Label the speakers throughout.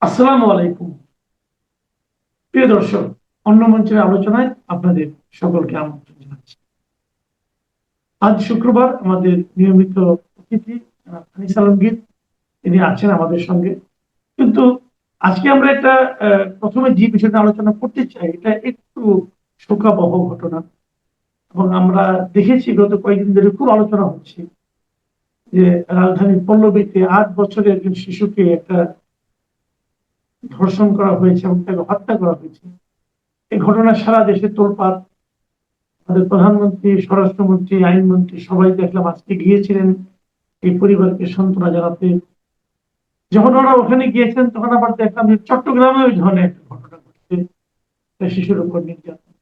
Speaker 1: আসসালামু আলাইকুম। প্রিয় দর্শক, অন্য মঞ্চের আলোচনায় আপনাদের সকলকে আমন্ত্রণ জানাচ্ছি। আজ শুক্রবার আমাদের নিয়মিত অতিথি আনিস আলমগীর তিনি আছেন আমাদের সঙ্গে। কিন্তু আজকে আমরা একটা প্রথমে যে বিষয়টা আলোচনা করতে চাই এটা একটু শোকাবহ ঘটনা। এবং আমরা দেখেছি গত কয়েকদিন ধরে খুব আলোচনা হচ্ছে যে রাজধানীর পল্লবীতে 8 বছরের একজন শিশুকে একটা ধর্ষণ করা হয়েছে এবং তাকে হত্যা করা হয়েছে। এই ঘটনা সারা দেশে তোলপাড়। আমাদের প্রধানমন্ত্রী, স্বরাষ্ট্রমন্ত্রী, আইনমন্ত্রী সবাই দেখলাম আজকে গিয়েছিলেন এই পরিবারকে সান্ত্বনা জানাতে। যখন ওরা ওখানে গিয়েছেন তখন আবার দেখলাম যে চট্টগ্রামে ওই ধরনের একটা ঘটনা ঘটছে, একটা শিশুর উপর নির্যাতন।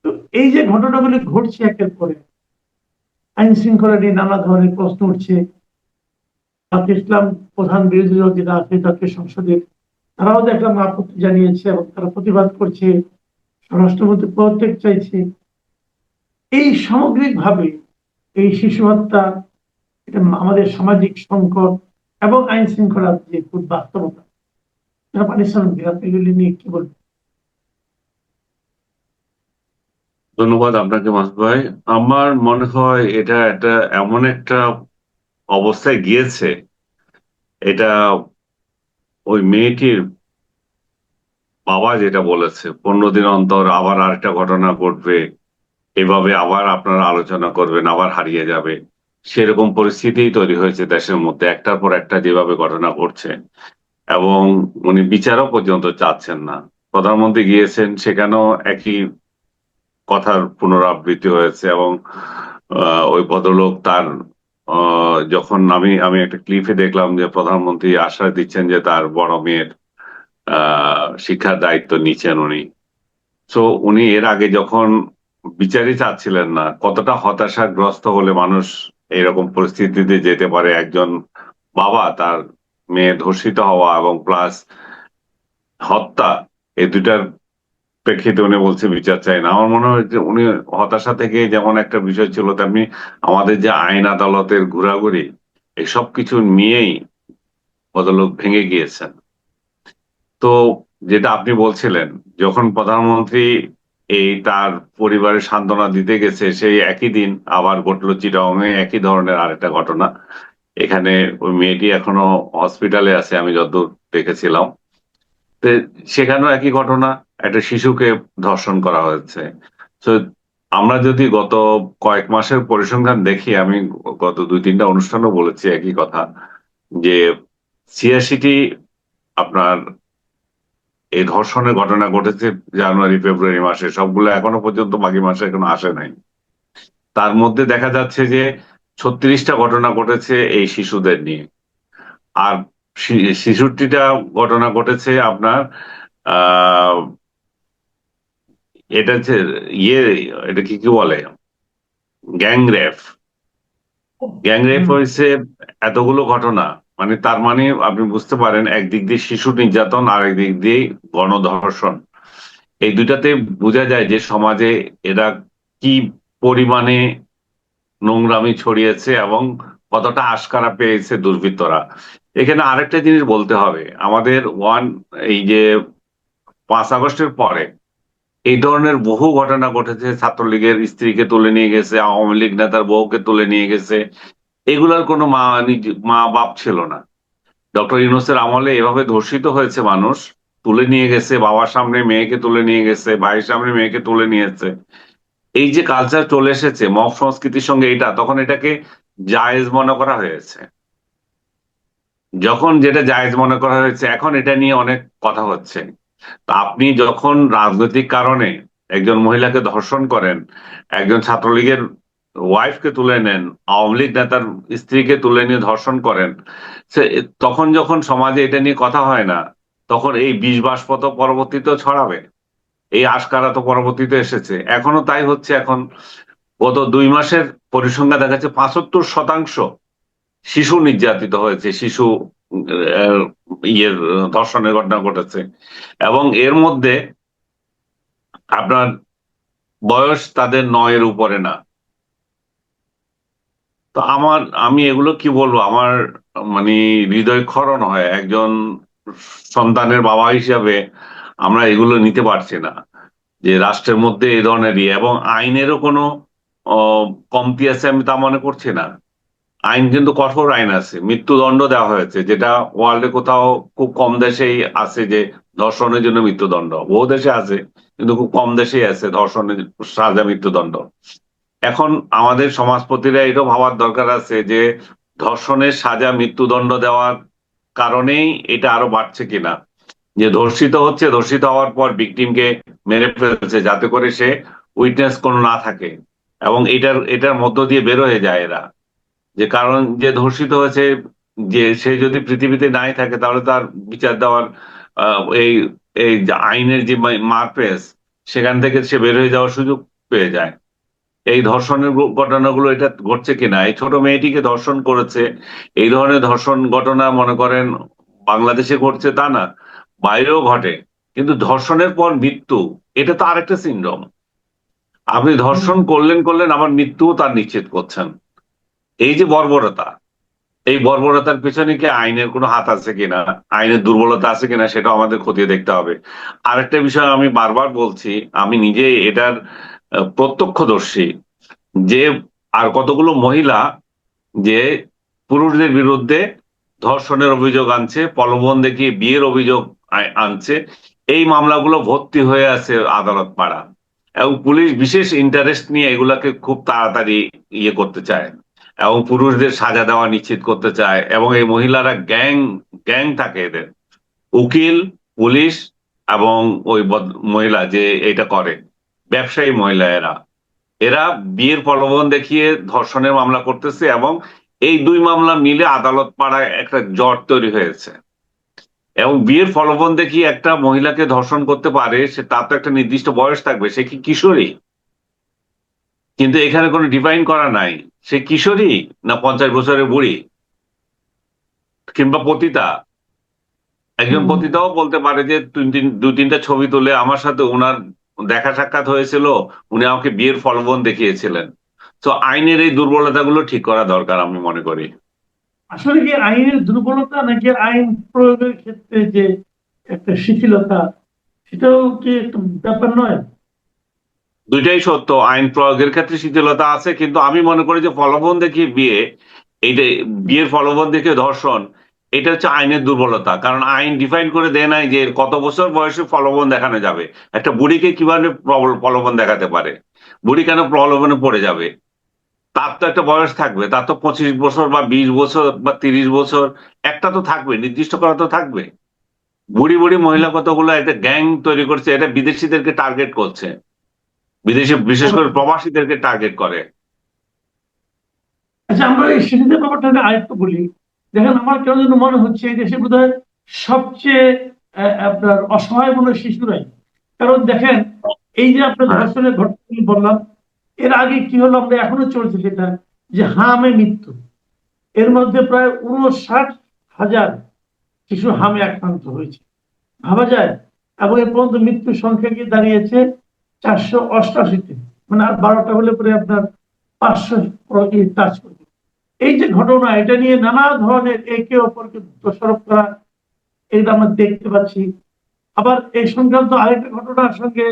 Speaker 1: তো এই যে ঘটনাগুলি ঘটছে একের পরে, আইন শৃঙ্খলা নিয়ে নানা ধরনের প্রশ্ন উঠছে। জামায়াতে ইসলাম প্রধান বিরোধী দল যেটা আছে জাতীয় সংসদের, তারাও দেখলাম আপত্তি জানিয়েছে এবং তারা প্রতিবাদ করছে, স্বরাষ্ট্রমন্ত্রী পদত্যাগ চাইছে। এই সামগ্রিকভাবে এই শিশু হত্যা, এটা আমাদের সামাজিক সংকট এবং আইন শৃঙ্খলার যে বাস্তবতা, যারা পাকিস্তান বিরাট এগুলি নিয়ে কি বলবেন?
Speaker 2: ধন্যবাদ আপনাকে মাসুদ ভাই। আমার মনে হয় এটা একটা এমন একটা অবস্থায় গিয়েছে। এটা ওই মেয়েটির বাবা যেটা বলেছে, 15 দিন অন্তর আবার আরেকটা ঘটনা ঘটবে, এভাবে আবার আপনারা আলোচনা করবেন, আবার হারিয়ে যাবে। সেরকম পরিস্থিতিই তৈরি হয়েছে দেশের মধ্যে, একটার পর একটা যেভাবে ঘটনা ঘটছে। এবং উনি বিচারও পর্যন্ত চাচ্ছেন না। প্রধানমন্ত্রী গিয়েছেন, সেখানেও একই কথার পুনরাবৃত্তি হয়েছে। এবং ওই ভদ্রলোক তার যখন আমি আমি একটা ক্লিপে দেখলাম যে প্রধানমন্ত্রী আশ্বাস দিচ্ছেন যে তার বড় মেয়ের শিক্ষার দায়িত্ব নিচ্ছেন উনি। তো উনি এর আগে যখন বিচারই চাচ্ছিলেন না, কতটা হতাশাগ্রস্ত হলে মানুষ এরকম পরিস্থিতিতে যেতে পারে। একজন বাবা তার মেয়ে ধর্ষিত হওয়া এবং প্লাস হত্যা, এই দুইটার প্রেক্ষিতে উনি বলছে বিচার চাই না। আমার মনে হয় যে উনি হতাশা থেকে যেমন একটা বিষয় ছিল, তেমনি আমাদের যে আইন আদালতের ঘোরাঘুরি, এই সব কিছু নিয়েই ভদ্রলোক ভেঙে গিয়েছেন। তো যেটা আপনি বলছিলেন, যখন প্রধানমন্ত্রী এই তার পরিবারের সান্ত্বনা দিতে গেছে, সেই একই দিন আবার ঘটলো চিটাগাংয়ে একই ধরনের আরেকটা ঘটনা। এখানে ওই মেয়েটি এখনো হসপিটালে আছে, আমি যতদূর দেখেছিলাম। তো সেখানেও একই ঘটনা, একটা শিশুকে ধর্ষণ করা হয়েছে। তো আমরা যদি গত কয়েক মাসের পরিসংখ্যান দেখি, আমি গত 2-3টা অনুষ্ঠানও বলেছি একই কথা, যে 86টি আপনার এই ধর্ষণের ঘটনা ঘটেছে জানুয়ারি ফেব্রুয়ারি মাসে, সবগুলো এখনো পর্যন্ত বাকি মাসে এখনো আসে নাই। তার মধ্যে দেখা যাচ্ছে যে 36টা ঘটনা ঘটেছে এই শিশুদের নিয়ে। আর 66টা ঘটনা ঘটেছে আপনার আহ এটা হচ্ছে ইয়ে, এটা কি কি বলে, গ্যাংরেপ। গ্যাংরেপ
Speaker 1: হুম।
Speaker 2: হয়েছে এতগুলো ঘটনা। মানে তার মানে আপনি বুঝতে পারেন, একদিক দিয়ে শিশু নির্যাতন আর একদিক দিয়ে গণধর্ষণ। এই দুইটাতে বোঝা যায় যে সমাজে এরা কি পরিমাণে নোংরামি ছড়িয়েছে এবং কতটা আশকারা পেয়েছে দুর্বৃত্তরা। এখানে আরেকটা জিনিস বলতে হবে, আমাদের এই যে 5 আগস্টের পরে এই ধরনের বহু ঘটনা ঘটেছে। ছাত্রলীগের স্ত্রীকে তুলে নিয়ে গেছে, আওয়ামী লীগ নেতার বউকে তুলে নিয়ে গেছে। এগুলার কোনো মা বাপ ছিল না। ডক্টর ইউনূসের আমলে এভাবে ধর্ষিত হয়েছে মানুষ, তুলে নিয়ে গেছে, বাবার সামনে মেয়েকে তুলে নিয়ে গেছে, ভাইয়ের সামনে মেয়েকে তুলে নিয়েছে। এই যে কালচার চলে এসেছে মব সংস্কৃতির সঙ্গে, এটা তখন এটাকে জায়েজ মনে করা হয়েছে। যখন যেটা জায়েজ মনে করা হয়েছে, এখন এটা নিয়ে অনেক কথা হচ্ছে। তা আপনি যখন রাজনৈতিক কারণে একজন মহিলাকে ধর্ষণ করেন, একজন ছাত্রলীগের ওয়াইফকে তুলে নেন, আওয়ামী লীগ নেতার স্ত্রীকে তুলে নিয়ে ধর্ষণ করেন, তখন যখন সমাজে এটা নিয়ে কথা হয় না, তখন এই বিষ বাষ্প তো পরবর্তীতেও ছড়াবে। এই আশকারা তো পরবর্তীতে এসেছে, এখনো তাই হচ্ছে। এখন গত 2 মাসের পরিসংখ্যান দেখাচ্ছে 75% শিশু নির্যাতিত হয়েছে, শিশু আহ, ইয়ের ধর্ষণের ঘটনা ঘটেছে। এবং এর মধ্যে আপনার বয়স তাদের 9-এর উপরে না। তো আমি এগুলো কি বলবো, আমার মানে হৃদয় ক্ষরণ হয়। একজন সন্তানের বাবা হিসাবে আমরা এগুলো নিতে পারছি না, যে রাষ্ট্রের মধ্যে এই ধরনেরই, এবং আইনেরও কোনো কমতি আছে আমি তা মনে করছি না। আইন কিন্তু কঠোর আইন আছে, মৃত্যুদণ্ড দেওয়া হয়েছে, যেটা ওয়ার্ল্ডে কোথাও খুব কম দেশেই আছে, যে ধর্ষণের জন্য মৃত্যুদণ্ড। বহু দেশে আছে, কিন্তু খুব কম দেশেই আছে ধর্ষণের সাজা, মৃত্যুদণ্ড। এখন আমাদের সমাজপতিরা এটাও ভাবার দরকার আছে যে ধর্ষণের সাজা মৃত্যুদণ্ড দেওয়ার কারণেই এটা আরো বাড়ছে কিনা, যে ধর্ষিত হচ্ছে, ধর্ষিত হওয়ার পর ভিকটিমকে মেরে ফেলছে যাতে করে সে উইটনেস কোনো না থাকে, এবং এটার মধ্য দিয়ে বের হয়ে যায় এরা, যে কারণ যে ধর্ষিত হয়েছে, যে সে যদি পৃথিবীতে নাই থাকে তাহলে তার বিচার দেওয়ার এই এই যে আইনের যে মারপেস, সেখান থেকে সে বের হয়ে যাওয়ার সুযোগ পেয়ে যায়। এই ধর্ষণের ঘটনাগুলো এটা ঘটছে কিনা, এই ছোট মেয়েটিকে ধর্ষণ করেছে, এই ধরনের ধর্ষণ ঘটনা মনে করেন বাংলাদেশে ঘটছে তা না, বাইরেও ঘটে। কিন্তু ধর্ষণের পর মৃত্যু, এটা তো আরেকটা সিনড্রোম। আপনি ধর্ষণ করলেন করলেন, আবার মৃত্যুও তার নিশ্চিত করছেন। এই যে বর্বরতা, এই বর্বরতার পেছনে কি আইনের কোনো হাত আছে কিনা, আইনের দুর্বলতা আছে কিনা, সেটা আমাদের খতিয়ে দেখতে হবে। আরেকটা বিষয় আমি বারবার বলছি, আমি নিজে এটার প্রত্যক্ষদর্শী, যে আর কতগুলো মহিলা যে পুরুষদের বিরুদ্ধে ধর্ষণের অভিযোগ আনছে, প্রলোভন দেখিয়ে বিয়ের অভিযোগ আনছে, এই মামলাগুলো ভর্তি হয়ে আছে আদালত পাড়া, এবং পুলিশ বিশেষ ইন্টারেস্ট নিয়ে এগুলাকে খুব তাড়াতাড়ি করতে চায়, এবং পুরুষদের সাজা দেওয়া নিশ্চিত করতে চায়, এবং এই মহিলারা গ্যাং গ্যাং থাকে এদের, উকিল, পুলিশ, এবং ওই মহিলা যে এটা করে, ব্যবসায়ী মহিলা, এরা এরা বিয়ের প্রলোভন দেখিয়ে ধর্ষণের মামলা করতেছে, এবং এই দুই মামলা মিলে আদালত পাড়ায় একটা জট তৈরি হয়েছে। এবং বিয়ের প্রলোভন দেখিয়ে একটা মহিলাকে ধর্ষণ করতে পারে, সে তার তো একটা নির্দিষ্ট বয়স থাকবে, সে কি কিশোরী? কিন্তু এখানে কোনো ডিফাইন করা নাই, সে কিশোরী না 50 বছরের বুড়ি, কিংবা পতিতা। একজন পতিতাও বলতে পারে যে দু তিনটা ছবি তুলে আমার সাথে ওনার দেখা সাক্ষাৎ হয়েছিল, উনি আমাকে বিয়ের প্রলোভন দেখিয়েছিলেন। তো আইনের এই দুর্বলতাগুলো ঠিক করা দরকার আমি মনে করি।
Speaker 1: আসলে কি আইনের দুর্বলতা, নাকি আইন প্রয়োগের ক্ষেত্রে যে একটা শিথিলতা, সেটাও কি একটা ব্যাপার নয়?
Speaker 2: দুইটাই সত্য, আইন প্রয়োগের ক্ষেত্রে শিথিলতা আছে, কিন্তু আমি মনে করি যে প্রলোভন দেখিয়ে বিয়ে, এইটা বিয়ের প্রলোভন দেখিয়ে ধর্ষণ, এটা হচ্ছে আইনের দুর্বলতা। কারণ আইন ডিফাইন করে দেয় নাই যে কত বছর বয়সে প্রলোভন দেখানো যাবে। একটা বুড়িকে কিভাবে প্রলোভন দেখাতে পারে? বুড়ি কেন প্রলোভনে পড়ে যাবে? তার তো একটা বয়স থাকবে, তার তো 25 বছর বা 20 বছর বা 30 বছর একটা তো থাকবে, নির্দিষ্ট করা তো থাকবে। বুড়ি বুড়ি মহিলা কতগুলো একটা গ্যাং তৈরি করছে, এটা বিদেশিদেরকে টার্গেট করছে, বিদেশে বিশেষ করে প্রবাসীদেরকে টার্গেট করে।
Speaker 1: আচ্ছা, আমরা এই শিশুদের ব্যাপারটা নিয়ে আরেকটু বলি। দেখেন, আমার কেন যেন মনে হচ্ছে এই দেশে বোধহয় সবচেয়ে আপনার অসহায় মনে হয় শিশুরাই। কারণ দেখেন, এই যে আপনার
Speaker 2: হ্যাঁ,
Speaker 1: ধর্ষণের ঘটনাগুলি বললাম, এর আগে কি হলো, আমরা এখনো চলছে সেটা, যে হামে মৃত্যু। এর মধ্যে প্রায় 59,000 শিশু হামে আক্রান্ত হয়েছে, ভাবা যায়। এবং এ পর্যন্ত মৃত্যুর সংখ্যা গিয়ে দাঁড়িয়েছে 488-তে, মানে আর 12টা হলে পরে আপনার 500 টাচ করবে। এই যে ঘটনা, এটা নিয়ে নানা ধরনের একে অপরকে দোষারোপ করা, এটা আমরা দেখতে পাচ্ছি। আবার এই সংক্রান্ত আরেকটা ঘটনার সঙ্গে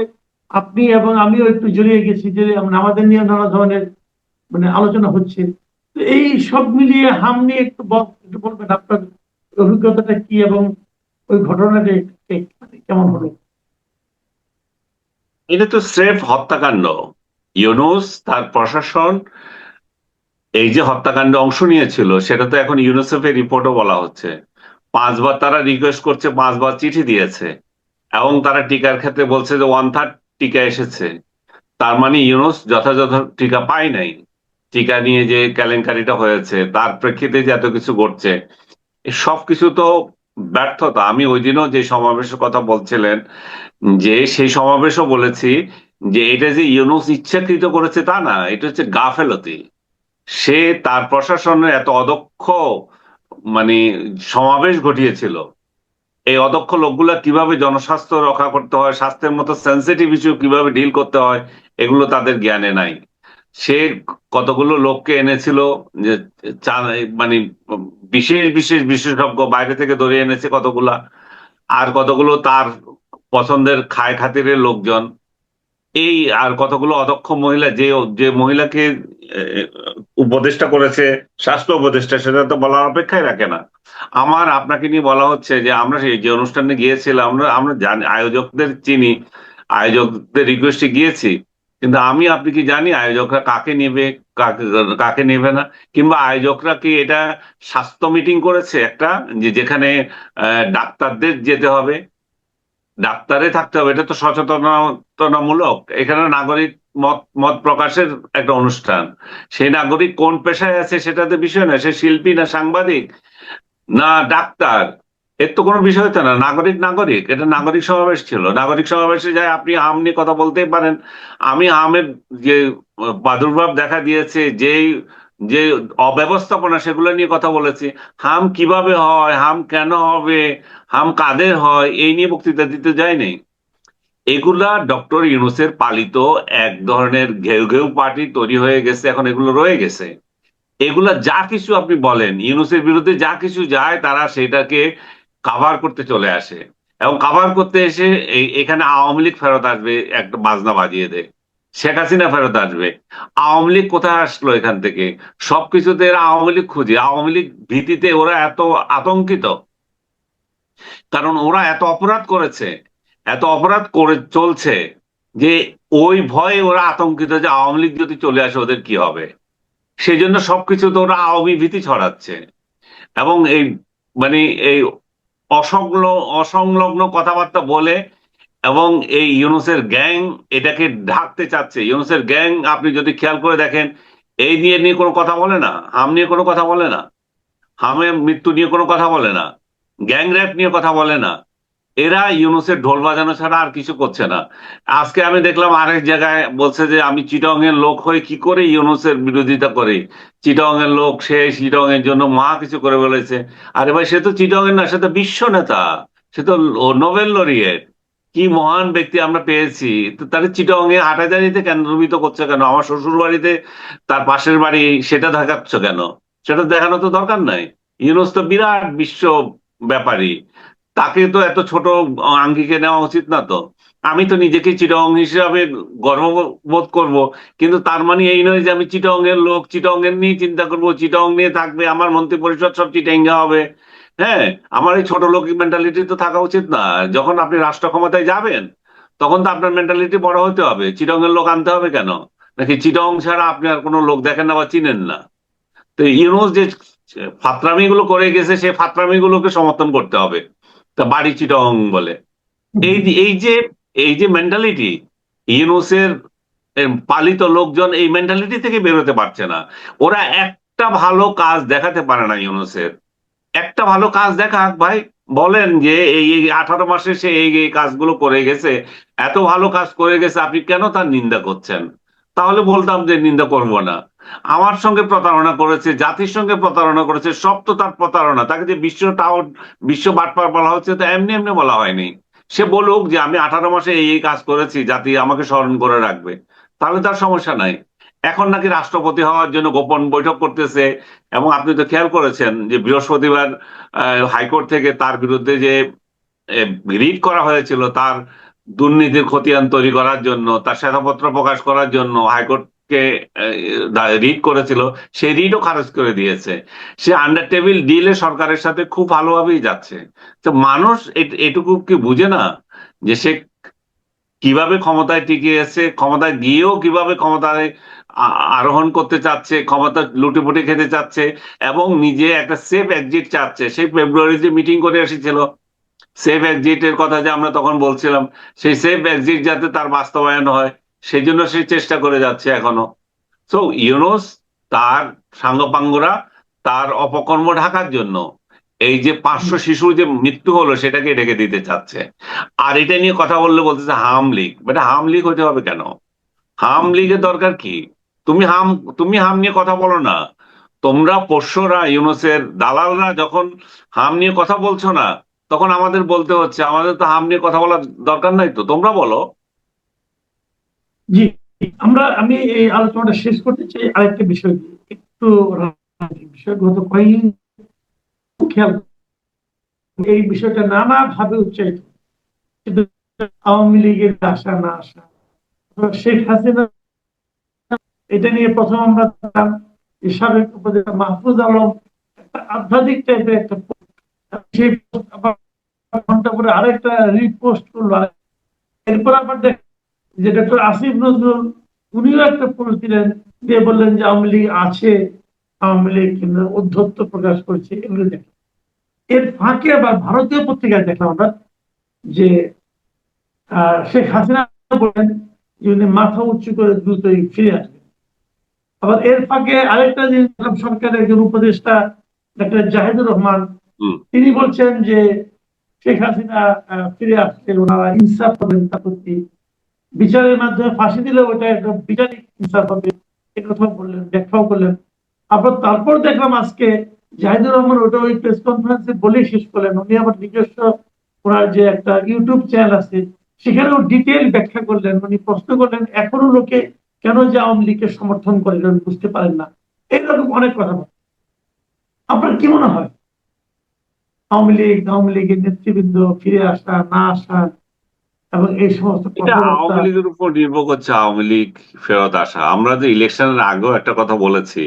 Speaker 1: আপনি এবং আমিও একটু জড়িয়ে গেছি, যে আমাদের নিয়ে নানা ধরনের মানে আলোচনা হচ্ছে। তো এই সব মিলিয়ে হাম নিয়ে একটু বলবেন আপনার অভিজ্ঞতাটা কি, এবং ওই ঘটনাটা মানে কেমন হলো?
Speaker 2: এটা তো স্রেফ হত্যাকাণ্ড। ইউনুস তার প্রশাসন এই যে হত্যাকাণ্ডে অংশ নিয়েছিল, সেটা তো এখন ইউনিসেফের রিপোর্টও বলা হচ্ছে। 5 বার তারা রিকোয়েস্ট করছে, 5 বার চিঠি দিয়েছে, এবং তারা টিকার ক্ষেত্রে বলছে যে 1/3 টিকা এসেছে। তার মানে ইউনুস যথাযথ টিকা পায় নাই। টিকা নিয়ে যে কেলেঙ্কারিটা হয়েছে, তার প্রেক্ষিতে যে এত কিছু ঘটছে, এই সবকিছু তো ব্যর্থতা। আমি ওই দিনও যে সমাবেশের কথা বলছিলেন, যে সেই সমাবেশও বলেছি যে এটা যে ইউনুস ইচ্ছাকৃত করেছে তা না, এটা হচ্ছে গাফেলতি। সে তার প্রশাসনের এত অদক্ষ মানে সমাবেশ ঘটিয়েছিল, এই অদক্ষ লোকগুলা কিভাবে জনস্বাস্থ্য রক্ষা করতে হয়, স্বাস্থ্যের মতো সেন্সিটিভ ইস্যু কিভাবে ডিল করতে হয়, এগুলো তাদের জ্ঞানে নাই। সে কতগুলো লোককে এনেছিল, যে মানে বিশেষ বিশেষ বিশেষজ্ঞ বাইরে থেকে ধরে এনেছে কতগুলা, আর কতগুলো তার পছন্দের খায় খাতিরের লোকজন, এই আর কতগুলো অদক্ষ মহিলা, যে যে মহিলাকে আহ, উপদেষ্টা করেছে, স্বাস্থ্য উপদেষ্টা, সেটা তো বলার অপেক্ষায় রাখে না। আমার আপনাকে নিয়ে বলা হচ্ছে যে আমরা সেই যে অনুষ্ঠানে গিয়েছিলাম, আমরা আমরা জানি, আয়োজকদের চিনি, আয়োজকদের রিকোয়েস্টে গিয়েছি, কিন্তু আমি আপনি কি জানি আয়োজকরা কাকে নেবে, কাকে কাকে নেবে না? কিংবা আয়োজকরা কি এটা স্বাস্থ্য মিটিং করেছে একটা, যে যেখানে ডাক্তারদের যেতে হবে, ডাক্তারে থাকতে হবে? এটা তো সচেতনতামূলক, এখানে নাগরিক মত মত প্রকাশের একটা অনুষ্ঠান। সেই নাগরিক কোন পেশায় আছে সেটাতে বিষয় না, সে শিল্পী না সাংবাদিক না ডাক্তার, এর তো কোনো বিষয় তো না। নাগরিক নাগরিক, এটা নাগরিক সমাবেশ ছিল। নাগরিক সমাবেশে যায় আপনি আম নিয়ে কথা বলতেই পারেন। আমি আমের যে প্রাদুর্ভাব দেখা দিয়েছে, যেই যে অব্যবস্থাপনা, সেগুলো নিয়ে কথা বলেছি। হাম কিভাবে হয়, হাম কেন হবে, হাম কাদের হয়, এই নিয়ে বক্তৃতা দিতে যায়নি। এগুলা ডক্টর ইউনূসের পালিত এক ধরনের ঘেউ ঘেউ পার্টি তৈরি হয়ে গেছে, এখন এগুলো রয়ে গেছে। এগুলা যা কিছু আপনি বলেন, ইউনূসের বিরুদ্ধে যা কিছু যায়, তারা সেটাকে কাভার করতে চলে আসে। এবং কাভার করতে এসে এখানে আওয়ামী লীগ ফেরত আসবে, একটা বাজনা বাজিয়ে দেয়, শেখ হাসিনা ফেরত আসবে। আওয়ামী লীগ কোথায় আসলো এখান থেকে? সবকিছুতে এরা আওয়ামী লীগ খুঁজে, আওয়ামী লীগ ভীতিতে ওরা এত আতঙ্কিত, কারণ ওরা এত অপরাধ করেছে, এত অপরাধ করে চলছে, যে ওই ভয়ে ওরা আতঙ্কিত যে আওয়ামী লীগ যদি চলে আসে ওদের কি হবে। সেই জন্য সবকিছুতে ওরা আওয়ামী ভীতি ছড়াচ্ছে। এবং এই মানে এই অসংলগ্ন কথাবার্তা বলে, এবং এই ইউনূসের গ্যাং এটাকে ঢাকতে চাচ্ছে। ইউনূসের গ্যাং আপনি যদি খেয়াল করে দেখেন, এই নিয়ে নিয়ে কোনো কথা বলে না, হাম নিয়ে কোনো কথা বলে না, হামের মৃত্যু নিয়ে কোনো কথা বলে না, গ্যাং র্যাপ নিয়ে কথা বলে না। এরা ইউনূসের ঢোল বাজানো ছাড়া আর কিছু করছে না। আজকে আমি দেখলাম আরেক জায়গায় বলছে যে আমি চিটং এর লোক হয়ে কি করে ইউনূসের বিরোধিতা করি, চিটং এর লোক, সে চিটং এর জন্য মহা কিছু করে বলেছে। আরে ভাই, সে তো চিটং এর না, সে তো বিশ্ব নেতা, সে তো নোবেল লরিয়েট, কি মহান ব্যক্তি আমরা পেয়েছি। তো তাহলে চিটং এ হাটাজারিতে কেন্দ্রভূত করছে কেন? আমার শ্বশুর বাড়িতে তার পাশের বাড়ি, সেটা দেখাচ্ছ কেন? সেটা দেখানো তো দরকার নাই। ইউনূস তো বিরাট বিশ্ব ব্যাপারী, তাকে তো এত ছোট আঙ্গিকে নেওয়া উচিত না তো। আমি তো নিজেকে চিটং হিসাবে গর্ববোধ করব, কিন্তু তার মানে এই নয় যে আমি চিটং এর লোক, চিটং এর নিয়ে চিন্তা করব, চিটং নিয়ে থাকবে, আমার মন্ত্রী পরিষদ সব চিটেঙ্গা হবে। হ্যাঁ, আমার এই ছোট লোক মেন্টালিটি তো থাকা উচিত না। যখন আপনি রাষ্ট্র ক্ষমতায় যাবেন, তখন তো আপনার মেন্টালিটি বড় হতে হবে। চিটং এর লোক আনতে হবে কেন? নাকি চিটং ছাড়া আপনি আর কোনো লোক দেখেন না বা চিনেন না? তো ইউনুস যে ফাত্রামি গুলো করে গেছে, সেই ফাত্রামি গুলোকে সমর্থন করতে হবে। তা বাড়ি চিটং বলে, এই যে এই যে মেন্টালিটি, ইউনূসের পালিত লোকজন এই মেন্টালিটি থেকে বেরোতে পারছে না। ওরা একটা ভালো কাজ দেখাতে পারে না ইউনূসের। একটা ভালো কাজ দেখাক ভাই, বলেন যে এই এই 18 মাসে সে এই এই কাজগুলো করে গেছে, এত ভালো কাজ করে গেছে, আপনি কেন তার নিন্দা করছেন? তাহলে বলতাম যে নিন্দা করব না। আমার সঙ্গে প্রতারণা করেছে, জাতির সঙ্গে প্রতারণা করেছে, সব তো তার প্রতারণা। তাকে যে বিশ্ব টাউট, বিশ্ব বাটপার বলা হচ্ছে, তো এমনি এমনি বলা হয়নি। সে বলুক যে আমি 18 মাসে এই এই কাজ করেছি, জাতি আমাকে স্মরণ করে রাখবে, তাহলে তার সমস্যা নাই। এখন নাকি রাষ্ট্রপতি হওয়ার জন্য গোপন বৈঠক করতেছে। এবং আপনি তো খেয়াল করেছেন যে বৃহস্পতিবার হাইকোর্ট থেকে তার বিরুদ্ধে যে রিট করা হয়েছিল, তার দুর্নীতির খতিয়ান তৈরি করার জন্য, তার শ্বেতপত্র প্রকাশ করার জন্য হাইকোর্টকে রিট করেছিল, সেই রিটও খারিজ করে দিয়েছে। সে আন্ডার টেবিল ডিলে সরকারের সাথে খুব ভালোভাবেই যাচ্ছে। তো মানুষ এটুকু কি বুঝে না যে সে কিভাবে ক্ষমতায় টিকে এসে, ক্ষমতায় গিয়েও কিভাবে ক্ষমতায় আরোহণ করতে চাচ্ছে, ক্ষমতা লুটেপুটে খেতে চাচ্ছে, এবং নিজে একটা সেফ এক্সিট চাচ্ছে। সেই ফেব্রুয়ারিতে মিটিং করে এসেছিল, সেফ এক্সিটের কথা যে আমরা তখন বলছিলাম, সেই সেফ এক্সিট যাতে তার বাস্তবায়ন হয়, সেই জন্য সে চেষ্টা করে যাচ্ছে এখনো। সো ইউনুস, তার সাঙ্গপাঙ্গরা তার অপকর্ম ঢাকার জন্য এই যে 500 শিশুর যে মৃত্যু হলো সেটাকে ঢেকে দিতে চাচ্ছে। আর এটা নিয়ে কথা বললে বলতেছে হাম লীগ। বেটা, হাম লীগ হতে হবে কেন? হাম লীগের দরকার কি? তুমি হাম তুমি হাম নিয়ে কথা বলো না। তোমরা পোষ্যরা, ইউনুসের দালালরা যখন হাম নিয়ে কথা বলছো না, তখন আমাদের বলতে হচ্ছে। আমাদের তো হাম নিয়ে কথা বলার দরকার নাই, তো তোমরা বলো।
Speaker 1: জি, আমি এই আলোচনাটা শেষ করতে চাই আরেকটা বিষয় দিয়ে। একটু রাজনৈতিক বিষয়, গত কয়েকদিন খেয়াল এই বিষয়টা নানাভাবে উচ্চারিত, কিন্তু আওয়ামী লীগের আসা না আসা, শেখ হাসিনা, এটা নিয়ে প্রথম আমরা দেখলাম যে সাবেক উপদেষ্টা মাহফুজ আলম একটা আধ্যাত্মিক টাইপের একটা সেই post আবার ঘন্টা পরে আরেকটা রিপোস্ট করলো। এরপর আবার দেখ যে ডক্টর আসিফ নজরুল, উনিও একটা পোস্ট দিলেন, দিয়ে বললেন যে আওয়ামী লীগ আছে, আওয়ামী লীগ কিন্তু অধ্যত্ব প্রকাশ করছে, এগুলো দেখ। এর ফাঁকে আবার ভারতীয় পত্রিকায় দেখলাম আমরা যে শেখ হাসিনা বলেন যে উনি মাথা উঁচু করে দ্রুতই ফিরে আসবেন। আবার এর ফাঁকে আরেকটা জিনিস সরকারের একজন উপদেষ্টা ডাক্তার জাহিদুর রহমান,
Speaker 2: হুম।
Speaker 1: তিনি বলছেন যে শেখ হাসিনা ফিরে আসছে, ওনারা ইনসাফ পাবেন তার প্রতি, বিচারের মাধ্যমে ফাঁসি দিলে ওটা একটা বিচারিক ইনসাফ হবে, এ কথা বললেন, ব্যাখ্যাও করলেন। আবার তারপর দেখলাম আজকে জাহিদুর রহমান ওটা ওই প্রেস কনফারেন্সে বলে শেষ করলেন, উনি আবার নিজস্ব ওনার যে একটা ইউটিউব চ্যানেল আছে সেখানেও ডিটেল ব্যাখ্যা করলেন। উনি প্রশ্ন করলেন এখনো লোকে কেন যে আওয়ামী লীগকে সমর্থন করে এটা বুঝতে পারেন না, এইরকম অনেক কথা বলেন। আপনার কি মনে হয় আওয়ামী লীগের নেতৃবৃন্দ ফিরে আসা না আসা এবং এই সমস্ত
Speaker 2: এটা
Speaker 1: কথাবার্তা?
Speaker 2: আওয়ামী লীগের উপর নির্ভর করছে, আওয়ামী লীগ ফেরত আসা। আমরা যে ইলেকশনের আগেও একটা কথা বলেছি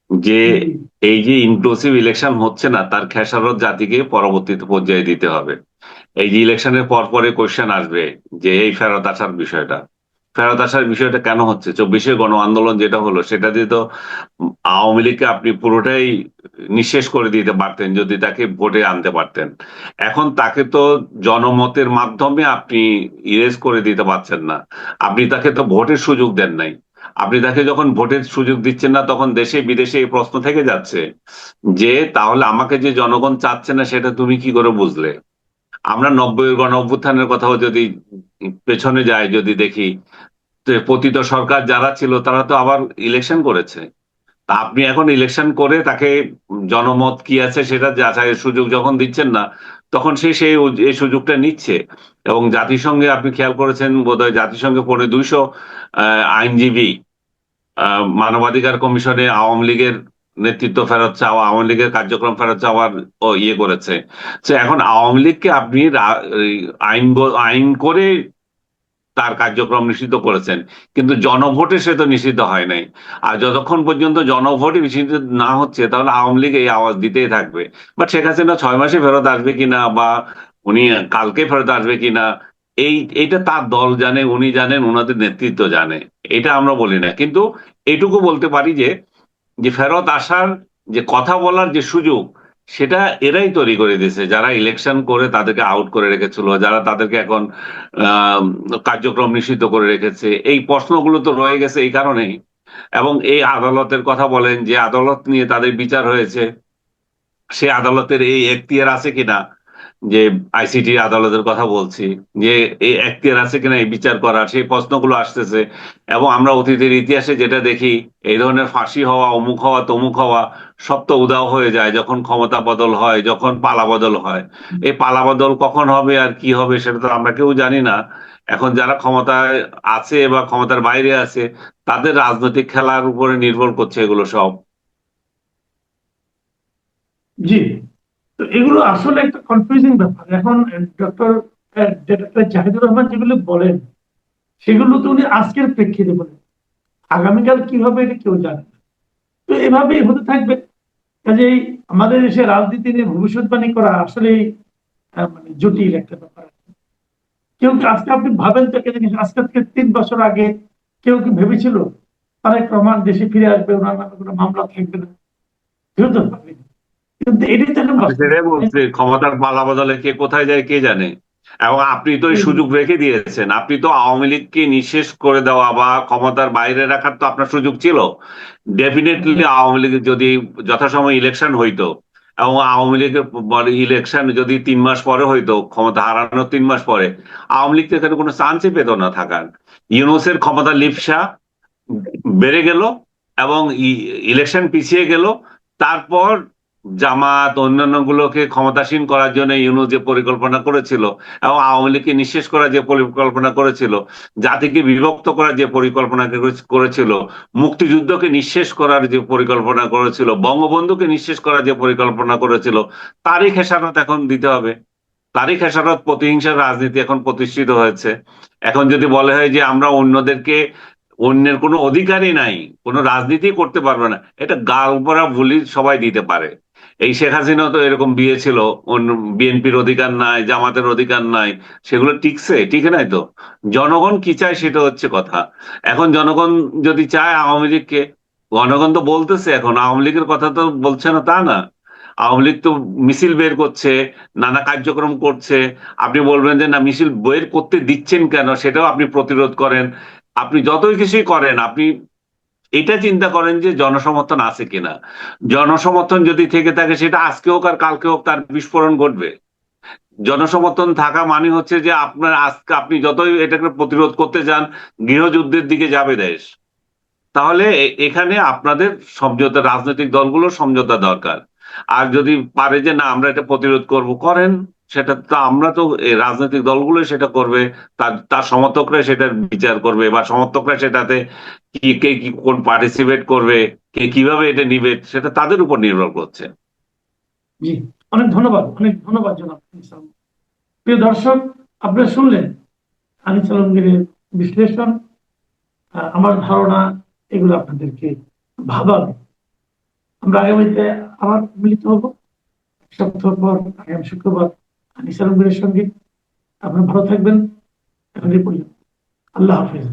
Speaker 2: যে
Speaker 1: জি,
Speaker 2: এই যে ইনক্লুসিভ ইলেকশন হচ্ছে না, তার খেসারত জাতিকে পরবর্তীতে পর্যায়ে দিতে হবে। এই যে ইলেকশনের পর পরে কোয়েশ্চেন আসবে যে এই ফেরত আসার বিষয়টা, ফেরত আসার বিষয়টা কেন হচ্ছে? 24-এর গণ আন্দোলন যেটা হলো সেটা দিয়ে তো আওয়ামী লীগকে আপনি পুরোটাই নিঃশেষ করে দিতে পারতেন যদি তাকে ভোটে আনতে পারতেন। এখন তাকে তো জনমতের মাধ্যমে আপনি ইরেজ করে দিতে পারছেন না, আপনি তাকে তো ভোটের সুযোগ দেন নাই। আপনি তাকে যখন ভোটের সুযোগ দিচ্ছেন না, তখন দেশে বিদেশে এই প্রশ্ন থেকে যাচ্ছে যে তাহলে আমাকে যে জনগণ চাচ্ছে না সেটা তুমি কি করে বুঝলে? আমরা 90-এর গণ অভ্যুত্থানের কথাও যদি পেছনে যাই, যদি দেখি, তো পতিত সরকার যারা ছিল তারা তো আবার ইলেকশন করেছে। তা আপনি এখন ইলেকশন করে তাকে জনমত কি আছে সেটা যাচাইয়ের সুযোগ যখন দিচ্ছেন না, তখন সে সেই এই সুযোগটা নিচ্ছে। এবং জাতিসংঘে আপনি খেয়াল করেছেন বোধহয়, জাতিসংঘে 250 আইনজীবী মানবাধিকার কমিশনে আওয়ামী লীগের নেতৃত্ব ফেরত চাওয়া, আওয়ামী লীগের কার্যক্রম ফেরত চাওয়ার ইয়ে করেছে। তো এখন আওয়ামী লীগকে আপনি এই আইন করে তার কার্যক্রম নিষিদ্ধ করেছেন, কিন্তু জনভোটে সে তো নিষিদ্ধ হয় নাই। আর যতক্ষণ পর্যন্ত জনভোটে নিষিদ্ধ না হচ্ছে, তাহলে আওয়ামী লীগ এই আওয়াজ দিতেই থাকবে। বাট শেখ হাসিনা 6 মাসে ফেরত আসবে কিনা, বা উনি কালকে ফেরত আসবে কিনা, এইটা তার দল জানে, উনি জানেন, ওনাদের নেতৃত্ব জানে। এটা আমরা বলি না, কিন্তু এইটুকু বলতে পারি যে যে ফেরত আসার, যে কথা বলার যে সুযোগ, সেটা এরাই তৈরি করে দিয়েছে, যারা ইলেকশন করে তাদেরকে আউট করে রেখেছিল, যারা তাদেরকে এখন আহ কার্যক্রম নিষিদ্ধ করে রেখেছে। এই প্রশ্নগুলো তো রয়ে গেছে এই কারণেই। এবং এই আদালতের কথা বলেন, যে আদালত নিয়ে তাদের বিচার হয়েছে, সে আদালতের এই এখতিয়ার আছে কিনা, যে আইসিটি আদালতের কথা বলছি, যে এই এখতিয়ার আছে কিনা এই বিচার করার, সেই প্রশ্নগুলো আসতেছে। এবং আমরা অতীতের ইতিহাসে যেটা দেখি, এই ধরনের ফাঁসি হওয়া, অমুক হওয়া, তমুক হওয়া, সব তো উধাও হয়ে যায় যখন ক্ষমতা বদল হয়, যখন পালা বদল হয়। এই পালা বদল কখন হবে আর কি হবে সেটা তো আমরা কেউ জানি না। এখন যারা ক্ষমতায় আছে বা ক্ষমতার বাইরে আছে, তাদের রাজনৈতিক খেলার উপরে নির্ভর করছে এগুলো সব।
Speaker 1: জি। তো এগুলো আসলে একটা কনফিউজিং ব্যাপার। এখন ডক্টর ডক্টর জাহিদুর রহমান যেগুলো বলেন সেগুলো তো উনি আজকের প্রেক্ষিতে বলেন, আগামীকাল কি হবে এটা কেউ জানে না। তো এভাবেই হতে থাকবে। কাজেই আমাদের দেশে রাজনীতি নিয়ে ভবিষ্যৎবাণী করা আসলে মানে জটিল একটা ব্যাপার। কেউ কি আজকে আপনি ভাবেন তো একটা জিনিস, আজকে থেকে 3 বছর আগে কেউ কি ভেবেছিল তারেক রহমান দেশে ফিরে আসবে, ওনার নামে কোনো মামলা থাকবে না? কেউ তো ভাবেনি। কিন্তু এটাই তো এখন
Speaker 2: আমি সেটাই
Speaker 1: বাস্তবতা, তাই
Speaker 2: বলছি, ক্ষমতার পালা বদলে কে কোথায় যায় কে জানে। এবং আপনি তো এই সুযোগ রেখে দিয়েছেন, আপনি তো আওয়ামী লীগকে নিঃশেষ করে দেওয়া বা ক্ষমতার বাইরে রাখার তো আপনার সুযোগ ছিল। ডেফিনেটলি আওয়ামী লীগ যদি যথাসময় ইলেকশন হইতো, এবং আওয়ামী লীগের ইলেকশন যদি 3 মাস পরে হইতো, ক্ষমতা হারানোর 3 মাস পরে, আওয়ামী লীগ তো এখানে কোনো চান্সই পেত না থাকার। ইউনূসের ক্ষমতা লিপসা বেড়ে গেল এবং ইলেকশন পিছিয়ে গেল। তারপর জামাত অন্যান্য গুলোকে ক্ষমতাসীন করার জন্য ইউনূস যে পরিকল্পনা করেছিল এবং আওয়ামী লীগকে নিঃশেষ করার যে পরিকল্পনা করেছিল, জাতিকে বিভক্ত করার যে পরিকল্পনা করেছিল, মুক্তিযুদ্ধকে নিঃশেষ করার যে পরিকল্পনা করেছিল, বঙ্গবন্ধুকে নিঃশেষ করার যে পরিকল্পনা করেছিল, তারই খেসারত এখন দিতে হবে। তারই খেসারত প্রতিহিংসার রাজনীতি এখন প্রতিষ্ঠিত হয়েছে। এখন যদি বলে হয় যে আমরা অন্যদেরকে, অন্যের কোনো অধিকারই নাই, কোনো রাজনীতি করতে পারবে না, এটা গাল ভরা বুলি সবাই দিতে পারে। এই শেখ হাসিনা তো এরকম বিয়ে ছিল, অন্য বিএনপির অধিকার নাই, জামাতের অধিকার নাই, সেগুলো টিকছে? টিকে নাই তো। জনগণ কি চায় সেটা হচ্ছে কথা। এখন জনগণ যদি চায় আওয়ামী লীগকে, জনগণ তো বলতেছে, এখন আওয়ামী লীগের কথা তো বলছে না তা না। আওয়ামী লীগ তো মিছিল বের করছে, নানা কার্যক্রম করছে। আপনি বলবেন যে না, মিছিল বের করতে দিচ্ছেন কেন, সেটাও আপনি প্রতিরোধ করেন। আপনি যতই কিছুই করেন, আপনি এটা চিন্তা করেন যে জনসমর্থন আছে কিনা। জনসমর্থন যদি থেকে থাকে, সেটা আজকে হোক আর কালকে হোক, তার বিস্ফোরণ ঘটবে। জনসমর্থন থাকা মানে হচ্ছে যে আপনার আজকে আপনি যতই এটাকে প্রতিরোধ করতে যান, গৃহযুদ্ধের দিকে যাবে দেশ। তাহলে এখানে আপনাদের সমঝোতা, রাজনৈতিক দলগুলো সমঝোতা দরকার। আর যদি পারে যে না আমরা এটা প্রতিরোধ করব, করেন। সেটা তো আমরা তো, এই রাজনৈতিক দলগুলো সেটা করবে, তার তার সমর্থকরা সেটার বিচার করবে, বা সমর্থকরা সেটাতে কি কে কি কোন পার্টিসিপেট করবে, কে কিভাবে এটা নিবে, সেটা তাদের উপর নির্ভর করছে।
Speaker 1: জি, অনেক ধন্যবাদ, অনেক ধন্যবাদ জনাব আনিস আলম। প্রিয় দর্শক, আপনারা শুনলেন আনিস আলমগীরের বিশ্লেষণ। আমার ধারণা এগুলো আপনাদেরকে ভাবাবে। আমরা আগামীতে আবার মিলিত হব এক সপ্তাহ পর, আগামী শুক্রবার আনিস আলমগীরের সঙ্গে। আপনারা ভালো থাকবেন। এখন এই পর্যন্ত। আল্লাহ হাফেজ।